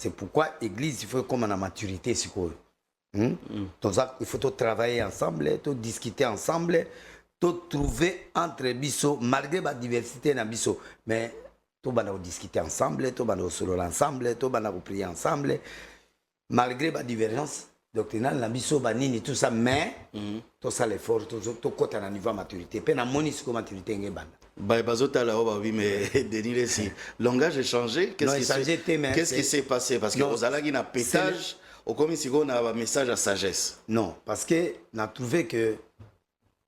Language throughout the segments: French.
C'est pourquoi l'église, il faut comme à la maturité, c'est quoi. Il faut travailler ensemble, discuter ensemble, trouver entre biso, malgré la diversité dans biso. Mais tout va discuter ensemble, tout va solo ensemble, tout va prier ensemble, malgré la divergence doctrinale dans biso, banini tout ça, mais tout ça l'effort, tout côté à niveau de maturité. Puis na moni siko maturité ngebana. Oui, mais Denis, si langage est changé, qu'est-ce qui s'est passé? Parce que aux alagis na pétage, au commis si on a un message à sagesse. Non, parce que n'a trouvé que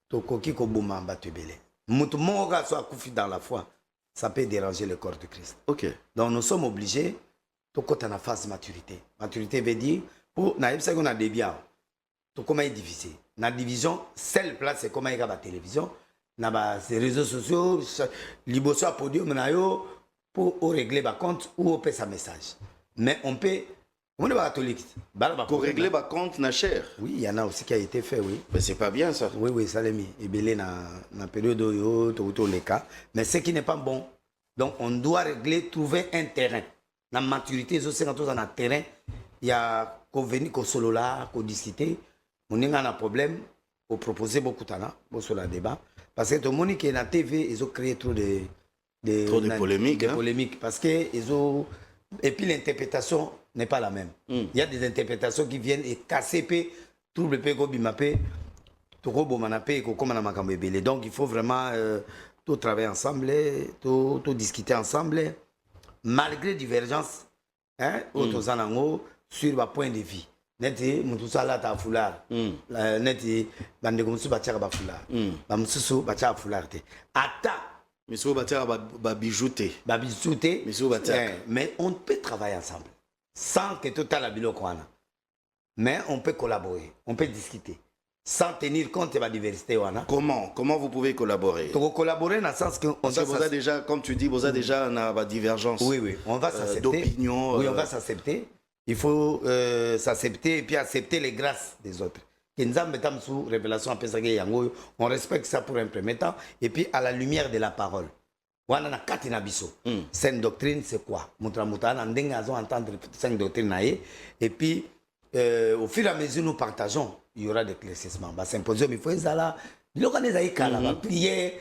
tokoki ko boma batubele. Mutumoga soit koufi dans la foi, ça peut déranger le corps de Christ. OK. Donc nous sommes obligés to côté na phase de maturité. Maturité veut dire pour na yebsa qu'on a dévié. To comment est divisé. Na division, seule place c'est comment il y a la télévision. Na ba ces réseaux sociaux liboso à podium na yo pour régler ba compte ou on peut sa message. Mais on peut on est pas catholique. Pour régler ba compte na cher. Oui, il y en a aussi qui a été fait, oui. Mais c'est pas bien ça. Oui, ça l'a mis. Et belé na période yo tout les cas, mais ce qui n'est pas bon. Donc on doit régler, trouver un terrain. La maturité aussi quand on a un terrain, il y a qu'on venir qu'on solo là, qu'on discuter. On a un problème, on proposer beaucoup de temps, pour sur le débat. Parce que tout le monde qui est dans la TV, ils ont créé trop de polémiques. De polémiques. Parce que ils ont... Et puis l'interprétation n'est pas la même. Il y a des interprétations qui viennent et casser, trouble, bimapé, tout bomanape, comme on a. Donc il faut vraiment tout travailler ensemble, tout discuter ensemble, malgré divergence, hein, sur le point de vue. Neti mutusala ta foulard neti bande comme ça batia ba foulard ba mususu batia foulard te ata monsieur batia ba bijouté monsieur batia mais on peut travailler ensemble sans que tout à la biloko wana mais on peut collaborer on peut discuter sans tenir compte de la diversité wana. Comment vous pouvez collaborer? Pour collaborer dans le sens que on a déjà, comme tu dis, vous avez déjà une divergence. Oui, on va s'accepter d'opinion. Oui, on va s'accepter. Il faut s'accepter et puis accepter les grâces des autres. Sous révélation, on respecte ça pour un premier temps. Et puis à la lumière de la parole. Sainte doctrine, c'est quoi? Et puis, au fur et à mesure, nous partageons. Il y aura des éclaircissements. Symposium, il faut ça. Il y aura des prières,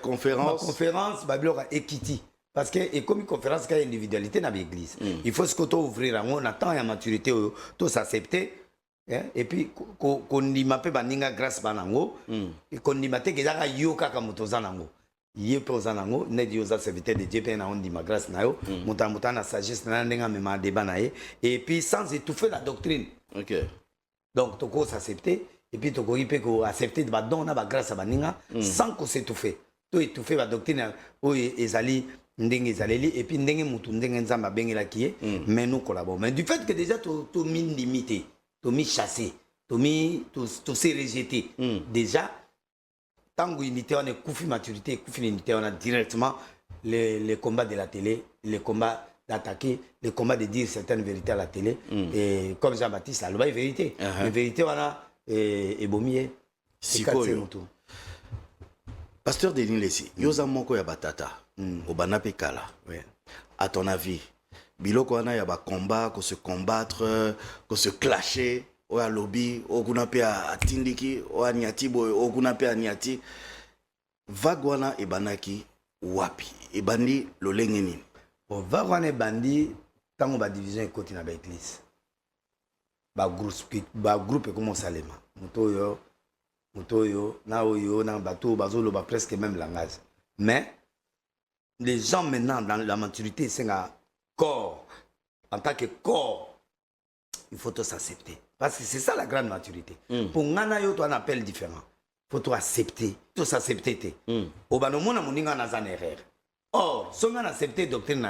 conférences, équité. Parce que, et comme une conférence, il y a une individualité dans l'église. Il faut se ouvrir, on attend la maturité, tout s'accepter. Et puis, qu'on n'y m'a pas grâce à nous, et qu'on n'y m'a pas que ça y a kaka mutozanango. Yé pozanango, ne dit aux serviteurs de Dieu, on dit ma grâce nayo, muta na sagesse na nenga mema débat naé, et puis sans étouffer la doctrine. OK. Donc, toko s'accepter, et puis toko y peut accepter de don na grâce à baninga, sans qu'on s'étouffe. Tout étouffer la doctrine, où ezali ndenge zaleli et puis ndenge mutu ndenge nzamba bengela kié mais nous collaborons mais du fait que déjà tout mis limité tout mis chassé tout s'est rejeté déjà tant que unité on est koufi maturité koufi unité on a directement les combats de la télé les combats d'attaquer les combats de dire certaines vérités à la télé et comme Jean-Baptiste la vérité la vérité voilà et bomier c'est Pasteur Denis Lessi yoza moko ya batata au banape kala. À ton avis, biloko wana ya ba combat, ko se combattre, ko se clasher, o ya lobby, o kunape a tindiki, o aniati boy, o kunape aniati. Vagwana e banaki wapi? E bandi lolenge nini? Bon, vagwana e bandi tango ba division ekoti na ba église. Ba groupe comme Salema. Mutoyo, na oyo, na bato, bazolo ba presque même langage. Mais les gens maintenant dans la maturité, c'est un corps. En tant que corps, il faut tout s'accepter. Parce que c'est ça la grande maturité. Pour Ngana, tu as un appel différent. Il faut tout accepter. Tout s'accepter. Au banomon, on a une erreur. Or, si on a accepté la doctrine,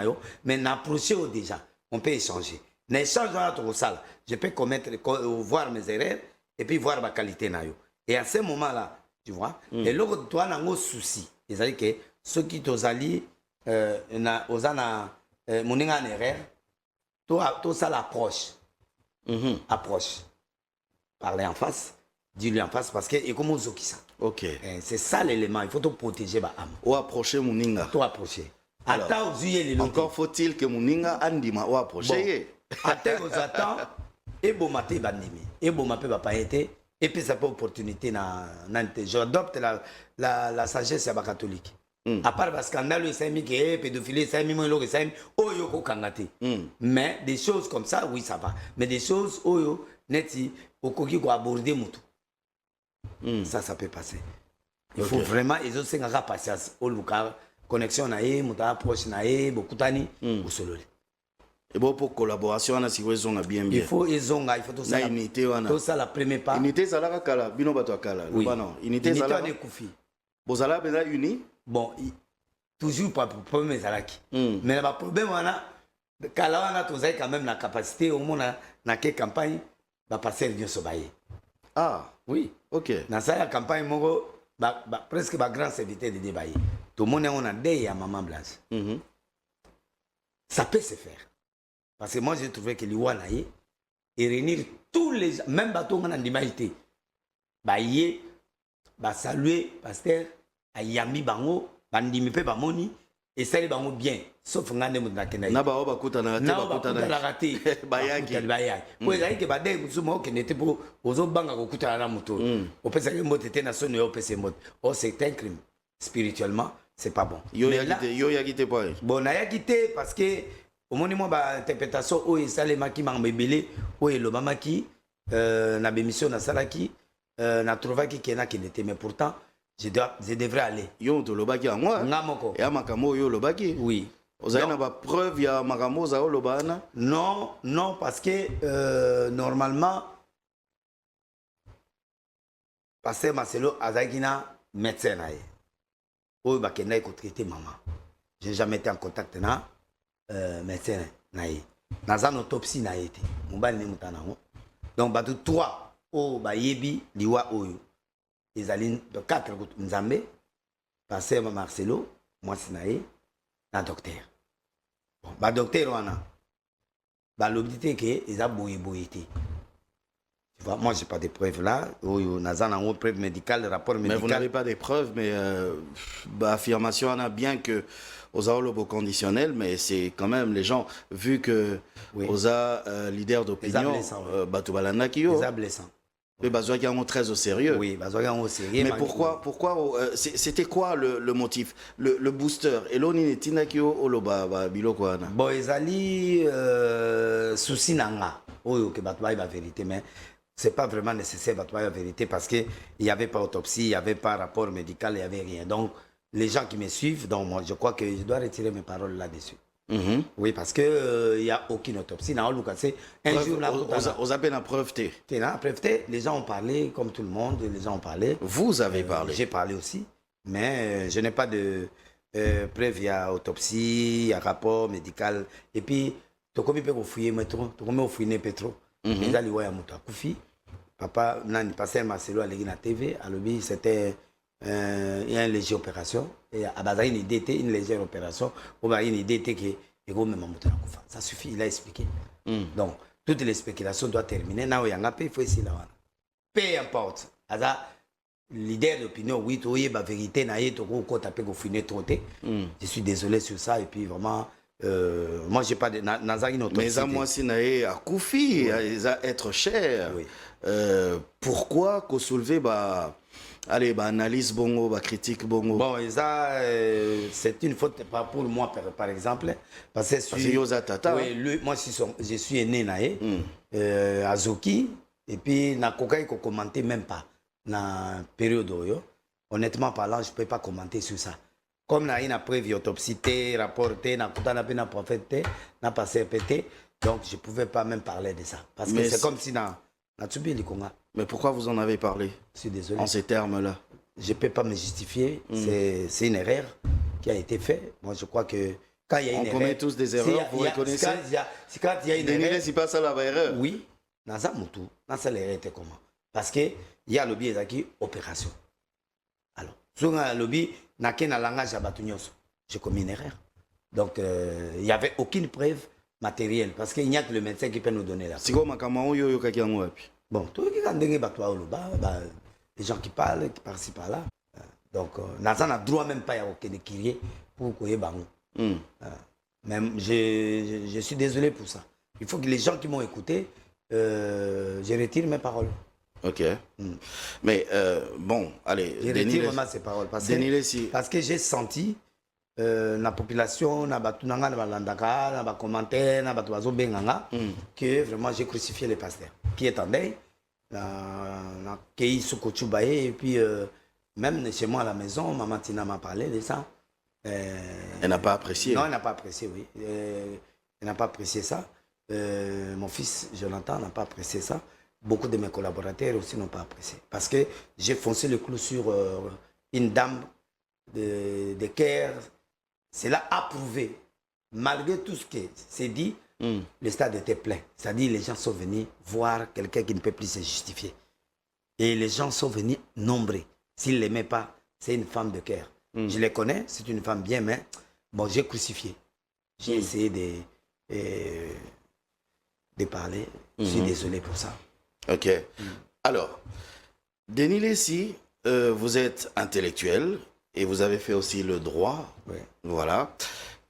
mais n'approcher déjà, on peut échanger. N'échange dans notre salle. Je peux voir mes erreurs et puis voir ma qualité. Et à ce moment-là, tu vois, et là, tu as un souci. C'est-à-dire que ceux qui t'ont alliés, mon erreur, tout ça l'approche. Approche. Parler en face, dis-lui en face, parce que et comment ça. OK. C'est ça l'élément, il faut te protéger ma âme. Ou approcher mon ninga. Tout approcher. ata ozuye lelo encore faut-il que moninga andima o approcher ye ate ozatan eboma te bandimi eboma pe bapaye te epesa pe opportunité na nte j'adopte la sagesse ya bacatholique à part bascandale esami ke pédophilie esami mo eloko esami oyo kokanga te mais des choses comme ça oui ça va mais des choses oyo neti okoki koaborder mutu ça peut passer il faut vraiment ezosengaka patience oluka connexion na ye mutu approche na ye bokutani osololi et bon pour collaboration wana sikoyo ezonga bien il faut ezonga il faut na unité wana tosala premier pas unité ezalaka kala bino bato ya kala loba non unité ezalaka ekufi bozalaka mpenza uni bon toujours pas problème ezalaki mais na baproblème wana kala wana tozali quand même na capacité omona na ke campagne bapasser nyonso baye oui ok nasala ya campagne moko presque bagrand serviteur de de baye tomoni yango na dei ya maman Blanche ça peut se faire parce que moi j'ai trouvé que liwa na ye et réunir tous les gens même bato nga na ndima ye te baye basalue pasteur ayambi bango bandimi mpe bamoni esali bango bien sauf nga nde moto nakenda na bao bakutanaka te bakutanaka te bayaki po ezali ke badei mosusu okende te mpo ozobanga kokutana na moto opesaki mbote te na soni oyo opesa mbote o c'est un crime spirituellement c'est pas bon yo yaki te po bon nayaki te parce que omoni mwa bainterprétation oyo esalemaki makambo ebele oyo elobamaki na bémission nasalaki natrouvaki ke nakende te mais pourtant je devrais aller yo tolobaki yango nga moko ya makambo oyo olobaki oui ozali na bapreuve ya makambo oza oloba wana non parce que normalement pasteur Marcelo azalaki na médecin na ye oyo bakendaki kotraite mama j'ai jamais été en contact na médecin na ye naza na autopsie na ye te mobali ne muta nango donc bato 3 oyo bayebi liwa oyo ezali 4 nzambe pasteur Marcelo mwasi na ye na docteur bon badocteur wana balobi te ke eza boyeboye te tu vois moi j'ai pas de preuves là oyo naza nango preuve médicale rapport médical mais vous n'avez pas de preuves mais affirmation wana bien que oza olobo conditionnel mais c'est quand même les gens vu que oza leader d'opinion bato balandaki yo eza blessant mais bazwaki yango très au sérieux. Oui, bazwaki yango au sérieux. Mais pourquoi c'était quoi le motif le booster et l'oni netinaki oloba biloko wana. Bon, ezali souci nanga oyo ke bato ba vérité mais c'est pas vraiment nécessaire bato ba vérité parce que il y avait pas autopsie, il y avait pas rapport médical, il y avait rien. Donc les gens qui me suivent donc moi je crois que je dois retirer mes paroles là-dessus. Oui, parce que il y a aucune autopsie. Un jour là, vous avez une preuve T. Les gens ont parlé, comme tout le monde, les gens ont parlé. Vous avez parlé. J'ai parlé aussi, mais je n'ai pas de preuve. Il y a autopsie, il y a rapport médical. Et puis, tu peux fouiller métro, tu peux fouiller pétro. Les alliés à Mouta Koufi, papa, nani passer Marcelo à la TV, à l'objet c'était il y a une légère opération et à base une légère opération ou une idée que ça suffit, il a expliqué. Donc toutes les spéculations doivent terminer now il y a un peu il faut essayer là peu importe aza leader d'opinion oui tu la vérité na yeto ko taper ko finir trotter je suis désolé sur ça et puis vraiment moi j'ai pas de nazaki notre mais ça moi si naé à Koufi être cher pourquoi qu'on soulever allez, analyse bongo, critique bongo. Bon, c'est une faute pas pour moi, par exemple. Parce que oui, moi, je suis né à Zoki, et puis, na kokai ko commenter même pas na période oyo. Honnêtement parlant, je peux pas commenter sur ça. Comme na une preuve autopsie, rapporté, na kutana pe na prophète, na passé pété, donc je pouvais pas même parler de ça. Parce que c'est comme si na tubi likonga. Mais pourquoi vous en avez parlé? Je suis désolé. En ces termes-là. Je ne peux pas me justifier. C'est une erreur qui a été faite. Moi, je crois que quand il y a une erreur... On commet tous des erreurs, vous reconnaissez? Quand il y a une erreur... c'est pas ça la erreur. Oui. Dans ça, l'erreur était comment? Parce qu'il y a le lobby qui opération. Alors, sur le lobby, il y a un langage à Batunios. J'ai commis une erreur. Donc, il n'y avait aucune preuve matérielle. Parce qu'il n'y a que le médecin qui peut nous donner la preuve. C'est quoi, Makamao, yo bon, tout le les gens qui parlent, qui participent par là. Donc, Nazan n'a droit même pas à aucun crier pour qu'il y ait Même je suis désolé pour ça. Il faut que les gens qui m'ont écouté, je retire mes paroles. Ok. Mais bon, allez. Je retire vraiment ces paroles. Parce que j'ai senti la population, na batunanga, na balandaka, na commentaires, na batuazo benganga, que vraiment j'ai crucifié les pasteurs. Qui est en deuil, na kei sukochubaye, et puis même chez moi à la maison, maman Tina m'a parlé de ça. Elle n'a pas apprécié. Non, elle n'a pas apprécié, oui. Elle n'a pas apprécié ça. Mon fils Jonathan n'a pas apprécié ça. Beaucoup de mes collaborateurs aussi n'ont pas apprécié. Parce que j'ai foncé le clou sur une dame de Caire. Cela a prouvé, malgré tout ce qui s'est dit, le stade était plein. C'est-à-dire les gens sont venus voir quelqu'un qui ne peut plus se justifier. Et les gens sont venus nombreux. S'ils ne l'aimaient pas, c'est une femme de Caire. Je les connais, c'est une femme bien, mais bon, j'ai crucifié. J'ai essayé de parler. Je suis désolé pour ça. Ok. Alors, Denis Lessi, vous êtes intellectuel et vous avez fait aussi le droit. Oui. Voilà.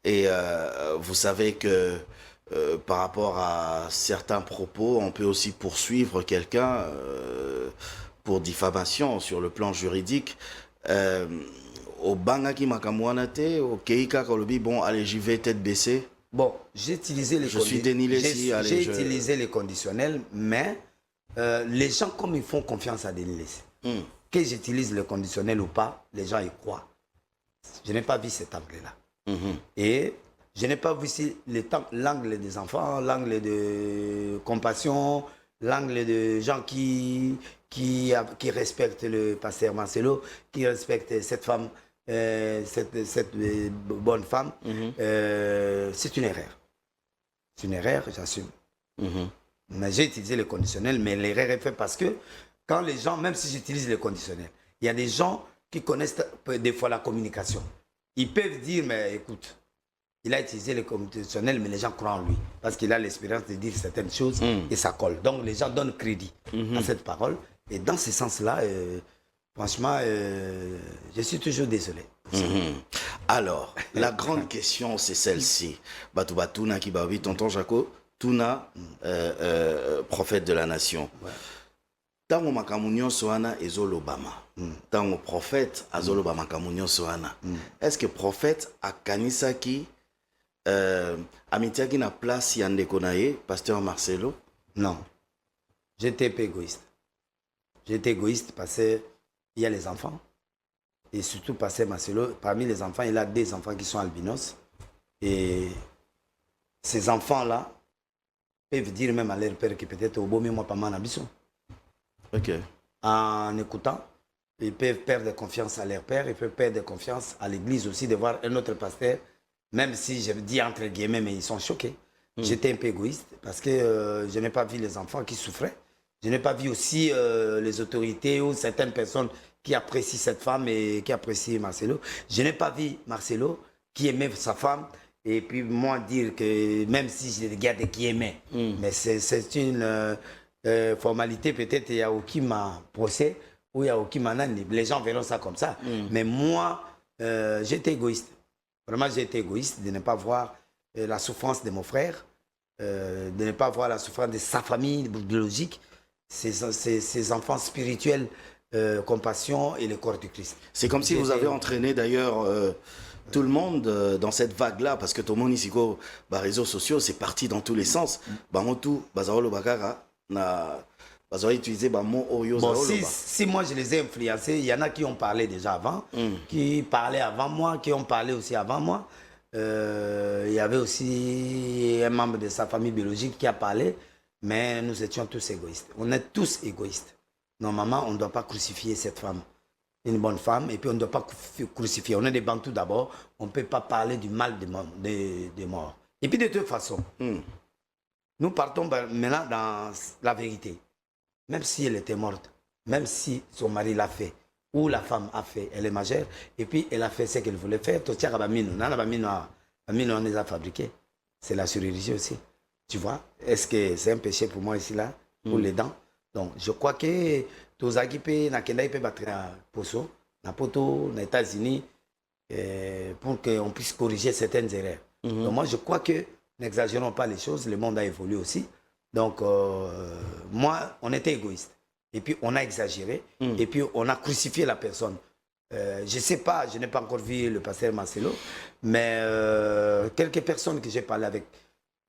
Et vous savez que par rapport à certains propos, on peut aussi poursuivre quelqu'un pour diffamation sur le plan juridique. Au bangaki makamouanate, au keika kolobi, bon, allez, j'y vais tête baissée. Bon, j'ai utilisé les conditionnels. J'ai utilisé les conditionnels, mais les gens, comme ils font confiance à Denis Lessi, que j'utilise le conditionnel ou pas, les gens y croient. Je n'ai pas vu cet angle-là. Et je n'ai pas vu l'angle des enfants, l'angle de compassion, l'angle de gens qui respectent le pasteur Marcelo, qui respectent cette femme, cette bonne femme. C'est une erreur. C'est une erreur, j'assume. Mais j'ai utilisé le conditionnel, mais l'erreur est faite parce que quand les gens, même si j'utilise le conditionnel, il y a des gens qui connaissent des fois la communication. Ils peuvent dire, mais écoute, il a utilisé le conditionnel, mais les gens croient en lui. Parce qu'il a l'expérience de dire certaines choses et ça colle. Donc les gens donnent crédit à cette parole. Et dans ce sens-là, franchement, je suis toujours désolé. Alors, la grande question, c'est celle-ci. Batouba Tuna Kibawi, tonton Jaco, Tuna, prophète de la nation. Tango makamunyo soana ezolo bama. Tango prophète azolo bama makamunyo soana. Est-ce que prophète a kanisaki amitiaki na place yandeko naye, pasteur Marcelo? Non. J'étais un peu égoïste. J'étais égoïste parce qu'il y a les enfants. Et surtout pasteur Marcelo, parmi les enfants, il a des enfants qui sont albinos. Et ces enfants-là peuvent dire même à leur père que peut-être au beau moi pas mal ambition. Ok. En écoutant, ils peuvent perdre confiance à leur père, ils peuvent perdre confiance à l'église aussi de voir un autre pasteur, même si je dis entre guillemets, mais ils sont choqués. J'étais un peu égoïste parce que je n'ai pas vu les enfants qui souffraient. Je n'ai pas vu aussi les autorités ou certaines personnes qui apprécient cette femme et qui apprécient Marcelo. Je n'ai pas vu Marcelo qui aimait sa femme et puis moi dire que même si je regarde qui aimait, mais c'est une formalité, peut-être il y a aucun procès ou il y a aucun manani. Les gens verront ça comme ça. Mais moi, j'étais égoïste. Vraiment, j'étais égoïste de ne pas voir la souffrance de mon frère, de ne pas voir la souffrance de sa famille biologique, ses enfants spirituels, compassion et le corps du Christ. C'est comme si vous avez entraîné d'ailleurs tout le monde dans cette vague-là, parce que tout le monde ici, les réseaux sociaux, c'est parti dans tous les sens. Tout, si moi je les ai influencés, il y en a qui ont parlé déjà avant, qui parlaient avant moi, qui ont parlé aussi avant moi. Il y avait aussi un membre de sa famille biologique qui a parlé, mais nous étions tous égoïstes. On est tous égoïstes. Normalement, on ne doit pas crucifier cette femme, une bonne femme, et puis on ne doit pas crucifier. On est des Bantous d'abord, on ne peut pas parler du mal des morts. Et puis de toute façon, nous partons maintenant dans la vérité. Même si elle était morte, même si son mari l'a fait, ou la femme a fait, elle est majeure, et puis elle a fait ce qu'elle voulait faire, on les a fabriqués. C'est la chirurgie aussi. Tu vois, est-ce que c'est un péché pour moi ici, là, pour les dents? Donc, je crois que tous les gens qui battre à Poso, à Poto, aux États-Unis, pour qu'on puisse corriger certaines erreurs. Donc moi, je crois que n'exagérons pas les choses, le monde a évolué aussi. Donc, moi, on était égoïste. Et puis, on a exagéré. Et puis, on a crucifié la personne. Je ne sais pas, je n'ai pas encore vu le pasteur Marcelo, mais quelques personnes que j'ai parlé avec,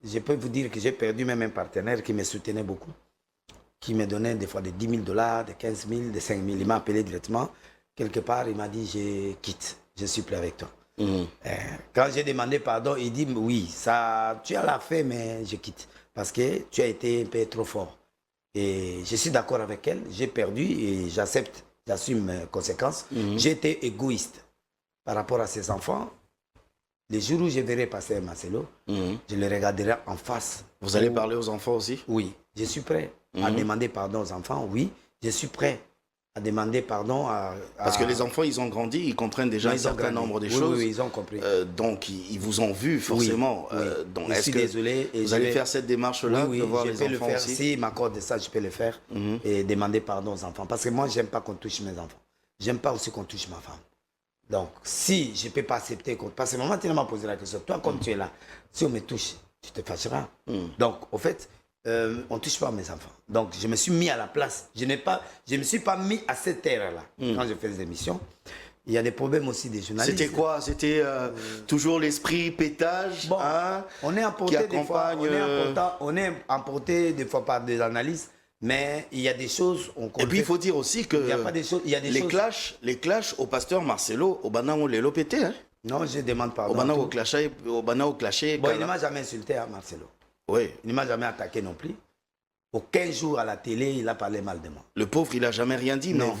je peux vous dire que j'ai perdu même un partenaire qui me soutenait beaucoup, qui me donnait des fois de 10 000 $, de 15 000, de 5 000. Il m'a appelé directement. Quelque part, il m'a dit, je quitte, je ne suis plus avec toi. Quand j'ai demandé pardon, il dit, oui, ça, tu as la fait, mais je quitte. Parce que tu as été un peu trop fort. Et je suis d'accord avec elle, j'ai perdu et j'accepte, j'assume mes conséquences. J'ai été égoïste par rapport à ses enfants. Les jours où je verrai passer Marcelo, je le regarderai en face. Vous allez parler aux enfants aussi? Oui, je suis prêt à demander pardon aux enfants. Oui, je suis prêt à demander pardon à... Parce que les enfants, ils ont grandi, ils comprennent déjà un certain nombre de choses. Oui, ils ont compris. Donc, ils vous ont vu, forcément. Oui. Donc, je suis désolé. Et vous allez faire cette démarche-là de voir les enfants aussi? Je peux le faire. S'il m'accorde ça, je peux le faire. Et demander pardon aux enfants. Parce que moi, je n'aime pas qu'on touche mes enfants. J'aime pas aussi qu'on touche ma femme. Donc, si je ne peux pas accepter... Parce que maman, tu m'as posé la question. Toi, comme tu es là, si on me touche, tu te fâcheras. Donc, au fait... on ne touche pas à mes enfants. Donc, je me suis mis à la place. Je ne me suis pas mis à cette terre-là quand je fais des émissions. Il y a des problèmes aussi des journalistes. C'était quoi? C'était toujours l'esprit pétage, bon, hein, on est emporté des fois, on est emporté des fois par des analyses, mais il y a des choses... Et puis, il faut dire aussi que il y a pas des choses, il y a des les clashs au pasteur Marcelo, au Bana, on les lopété. Hein? Non, je demande pardon. Au Bana, au clashé. Bon, il ne m'a jamais insulté, hein, Marcelo. Oui. Il ne m'a jamais attaqué non plus. Aucun jour à la télé, il a parlé mal de moi. Le pauvre, il n'a jamais rien dit, non. mais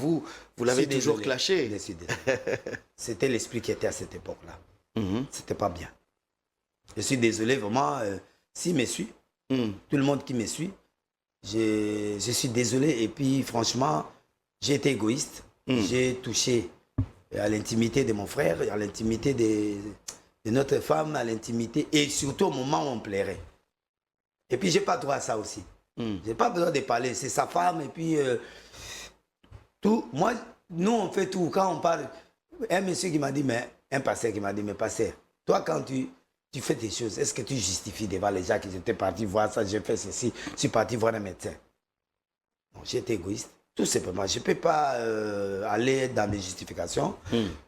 vous l'avez toujours clashé. C'était l'esprit qui était à cette époque-là. C'était pas bien. Je suis désolé, vraiment, s'il me suit, tout le monde qui me suit, je suis désolé. Et puis, franchement, j'ai été égoïste. J'ai touché à l'intimité de mon frère, à l'intimité de notre femme, à l'intimité, et surtout au moment où on plairait. Et puis, je n'ai pas droit à ça aussi. Je n'ai pas besoin de parler. C'est sa femme. Et puis, tout. Moi, nous, on fait tout. Quand on parle, un monsieur qui m'a dit, mais un pasteur qui m'a dit, mais pasteur, toi, quand tu fais des choses, est-ce que tu justifies devant les gens qui étaient partis voir ça, j'ai fait ceci, je suis parti voir un médecin? Non, j'ai été égoïste. Tout simplement. Je ne peux pas aller dans des justifications.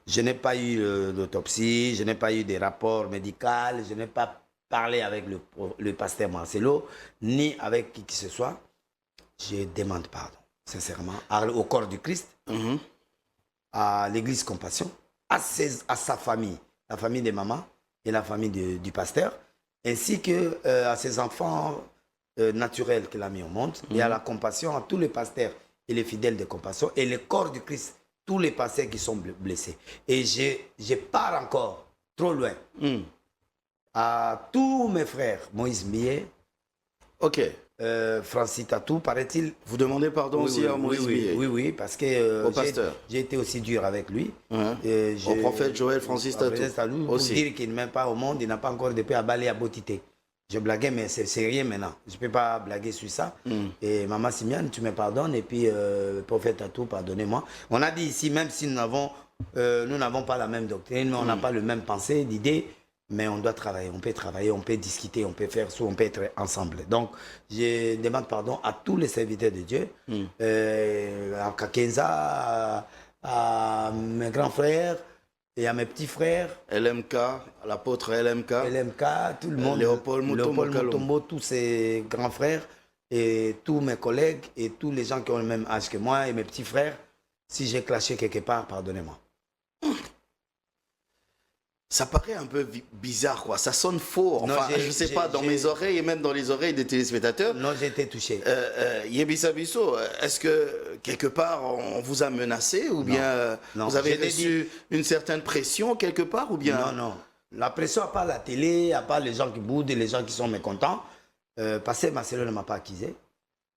Je n'ai pas eu d'autopsie, je n'ai pas eu de rapport médical, je n'ai pas parler avec le pasteur Marcelo, ni avec qui que ce soit. Je demande pardon, sincèrement, au corps du Christ, à l'église Compassion, à sa famille, la famille de maman et la famille du pasteur, ainsi que à ses enfants naturels qu'il a mis au monde, et à la Compassion, à tous les pasteurs et les fidèles de Compassion, et le corps du Christ, tous les pasteurs qui sont blessés. Et je pars encore trop loin. À tous mes frères, Moïse Millet, Francis Tatou, paraît-il. Vous demandez pardon aussi à Moïse Millet? Oui, parce que pasteur. J'ai été aussi dur avec lui. Au prophète Joël Francis Tatou pour dire qu'il ne m'aime pas au monde, il n'a pas encore de paix à balayer à Botité. Je blaguais, mais c'est rien maintenant. Je ne peux pas blaguer sur ça. Et Maman Simiane, tu me pardonnes, et puis prophète Tatou, pardonnez-moi. On a dit ici, même si nous n'avons pas la même doctrine, on n'a pas le même pensée, d'idée, mais on doit travailler, on peut discuter, on peut faire ça, on peut être ensemble. Donc, je demande pardon à tous les serviteurs de Dieu, à Kakenza, à mes grands frères et à mes petits frères. LMK, l'apôtre LMK. LMK, tout le monde. Léopold Mutombo, tous ses grands frères et tous mes collègues et tous les gens qui ont le même âge que moi et mes petits frères. Si j'ai clashé quelque part, pardonnez-moi. Ça paraît un peu bizarre, quoi. Ça sonne faux. Enfin, je ne sais pas, dans mes oreilles et même dans les oreilles des téléspectateurs. Non, j'ai été touché. Yebisa Bisso, est-ce que quelque part on vous a menacé ou bien vous avez reçu une certaine pression quelque part ou bien... Non. La pression, à part la télé, à part les gens qui boudent et les gens qui sont mécontents, passer Marcelo ne m'a pas accusé.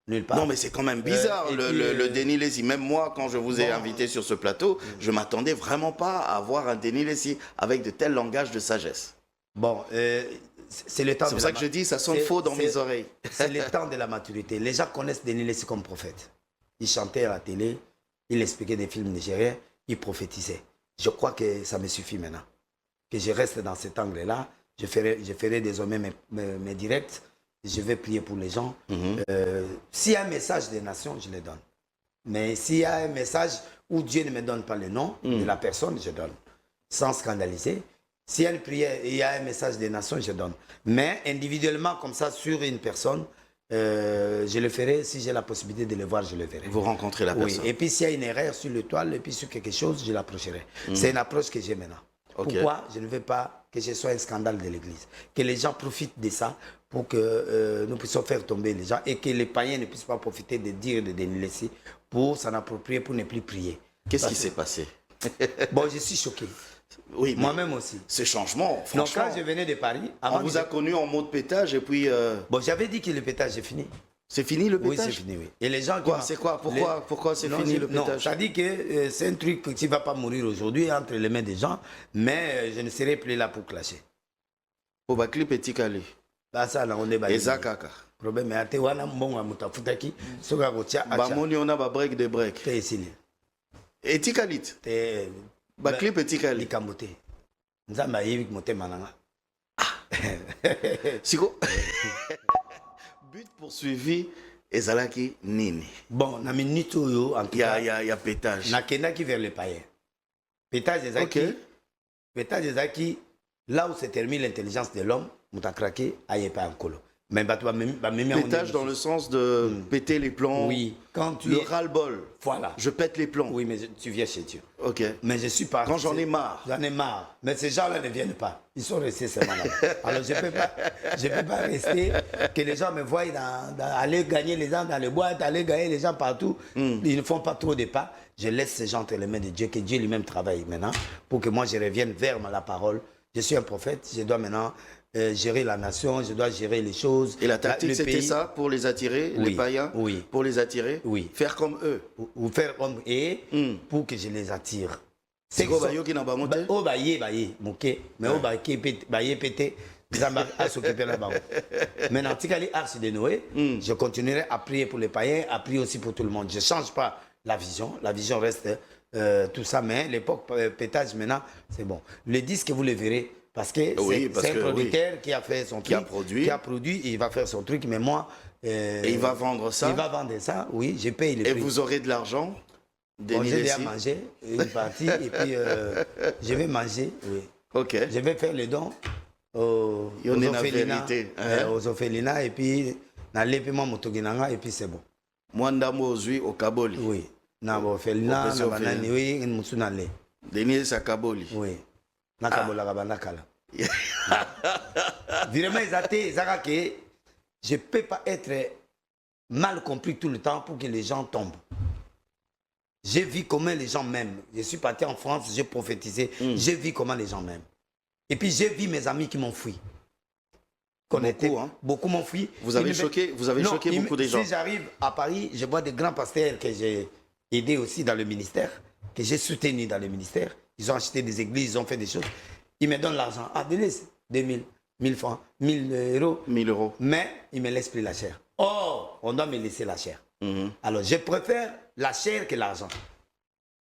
Nulle part. Non, mais c'est quand même bizarre, le Denis Lessi. Même moi, quand je vous ai invité sur ce plateau, je ne m'attendais vraiment pas à avoir un Denis Lessi avec de tels langages de sagesse. Bon, c'est le temps. C'est pour ça que je dis, ça sonne faux dans mes oreilles. C'est le temps de la maturité. Les gens connaissent Denis Lessi comme prophète. Il chantait à la télé, il expliquait des films nigériens, il prophétisait. Je crois que ça me suffit maintenant. Que je reste dans cet angle-là. Je ferai désormais mes directs. Je vais prier pour les gens. S'il y a un message des nations, je le donne. Mais s'il y a un message où Dieu ne me donne pas le nom de la personne, je donne. Sans scandaliser. S'il y a une prière et il y a un message des nations, je donne. Mais individuellement, comme ça, sur une personne, je le ferai. Si j'ai la possibilité de le voir, je le verrai. Vous rencontrez la personne. Oui. Et puis s'il y a une erreur sur le toile, et puis sur quelque chose, je l'approcherai. C'est une approche que j'ai maintenant. Pourquoi je ne veux pas que ce soit un scandale de l'Église? Que les gens profitent de ça pour que nous puissions faire tomber les gens et que les païens ne puissent pas profiter de dire de nous laisser pour s'en approprier, pour ne plus prier. Qu'est-ce qui s'est passé? Bon, je suis choqué. Oui, moi-même aussi. Ce changement, franchement. Donc quand je venais de Paris... On vous a connu en mode pétage et puis... Bon, j'avais dit que le pétage est fini. C'est fini le pétage? Oui, c'est fini, oui. Et les gens... C'est quoi? Pourquoi c'est fini le pétage? Non, ça dit que c'est un truc qui ne va pas mourir aujourd'hui entre les mains des gens, mais je ne serai plus là pour clasher. Pour Bakli Petit Kali. Bah ça, là, on est balisé. Ezakaka. Problème, mais ate wana mbongo mutafutaki soka kotia acha. Ba moni on a ba break de break. Te esili. Eti Kalit. Te Bakli Petit Kali. likambote. Nzamba yebi motema nanga. Siko. But poursuivi ezalaki nini? Bon, na minute oyo en tout cas. Il y a pétage. Na kendaki vers le païen. Pétage ezaki. Okay. Pétage ezaki là où se termine l'intelligence de l'homme, mutakrake ayepa ankolo. Mais pétage dans le sens de péter les plombs. Oui, quand tu le ras-le-bol. Voilà. Je pète les plombs. Oui, mais tu viens chez Dieu. Ok. Mais je suis pas. Quand j'en ai marre. J'en ai marre. Mais ces gens-là ne viennent pas. Ils sont restés seulement là. Alors je peux pas rester que les gens me voient aller gagner les gens dans les boîtes, aller gagner les gens partout. Ils ne font pas trop de pas. Je laisse ces gens entre les mains de Dieu, que Dieu lui-même travaille maintenant pour que moi je revienne vers la parole. Je suis un prophète. Je dois maintenant gérer la nation, je dois gérer les choses. Et la tactique, c'était ça, pour les attirer, les païens? Oui. Pour les attirer? Oui. Faire comme eux? Ou faire comme eux, pour que je les attire. C'est quoi, qui n'a pas monté? Oh, moké. Mais oh, pété. À s'occuper là-bas. Maintenant, si elle est arche de Noé, je continuerai à prier pour les païens, à prier aussi pour tout le monde. Je ne change pas la vision. La vision reste tout ça, mais l'époque pétage, maintenant, c'est bon. Le disque, vous le verrez. Parce que c'est un producteur qui a fait son truc, qui a produit, et il va faire son truc, mais moi... et il va vendre ça? Il va vendre ça, oui, je paye les prix. Et vous aurez de l'argent? Bon, je vais manger une partie, et puis je vais manger, oui. Ok. Je vais faire les dons aux orphelinats, et puis n'allez pas motoginanga, et puis c'est bon. Mwanda Mozui au Kaboli? Oui. Na orphelinat, na banani, oui, une moussounale. Denis sa Kaboli? Oui. Vraiment, je ne peux pas être mal compris tout le temps pour que les gens tombent. J'ai vu comment les gens m'aiment. Je suis parti en France, j'ai prophétisé. J'ai vu comment les gens m'aiment. Et puis j'ai vu mes amis qui m'ont fui. Beaucoup m'ont fui. Vous avez choqué beaucoup de gens. Si j'arrive à Paris, je vois des grands pasteurs que j'ai aidés aussi dans le ministère, que j'ai soutenus dans le ministère. Ils ont acheté des églises, ils ont fait des choses. Ils me donnent l'argent. Ah, donnez 2000, 1000 francs, 1000 euros. 1000 euros. Mais ils ne me laissent plus la chair. Oh, on doit me laisser la chair. Alors, je préfère la chair que l'argent.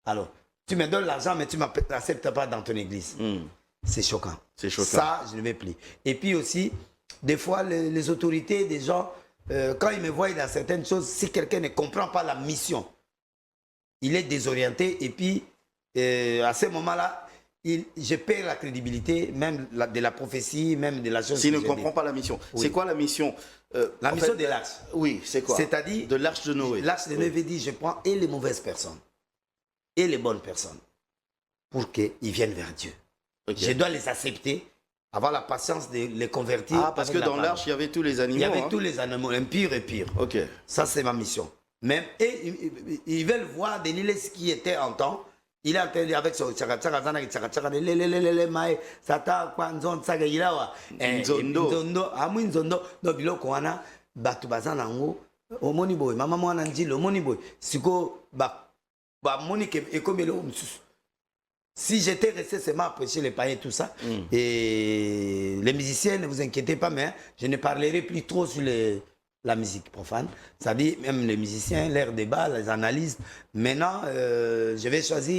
Alors, tu me donnes l'argent, mais tu ne m'acceptes pas dans ton église. C'est choquant. C'est choquant. Ça, je ne vais plus. Et puis aussi, des fois, les autorités, des gens, quand ils me voient dans certaines choses, si quelqu'un ne comprend pas la mission, il est désorienté. Et puis, à ce moment-là, je perds la crédibilité, même de la prophétie, même de la chose. S'il ne comprend pas la mission. Oui. C'est quoi la mission? La mission de l'arche. Oui, c'est quoi? C'est-à-dire, de l'arche de Noé. L'arche de Noé dit, je prends et les mauvaises personnes, et les bonnes personnes, pour qu'ils viennent vers Dieu. Je dois les accepter, avoir la patience de les convertir. Ah, parce que dans l'arche, il y avait tous les animaux. Il y avait tous les animaux, impurs et purs. Ok. Ça, c'est ma mission. Même, et ils veulent voir Denis ce qui était en temps. Il est en train avec son tchaka-tchaka, sata kwa nzon tsaga ilawa nzondo amu nzondo no biloko wana batu bazana ngo omoni boy mama mwana njilo omoni boy siko ba moni ke ekomelo msusu. Si j'étais resté seulement à prêcher les païens tout ça et les musiciens, ne vous inquiétez pas, mais je ne parlerai plus trop sur la musique profane, c'est-à-dire même les musiciens, l'air débat, les analyses. Maintenant, je vais choisir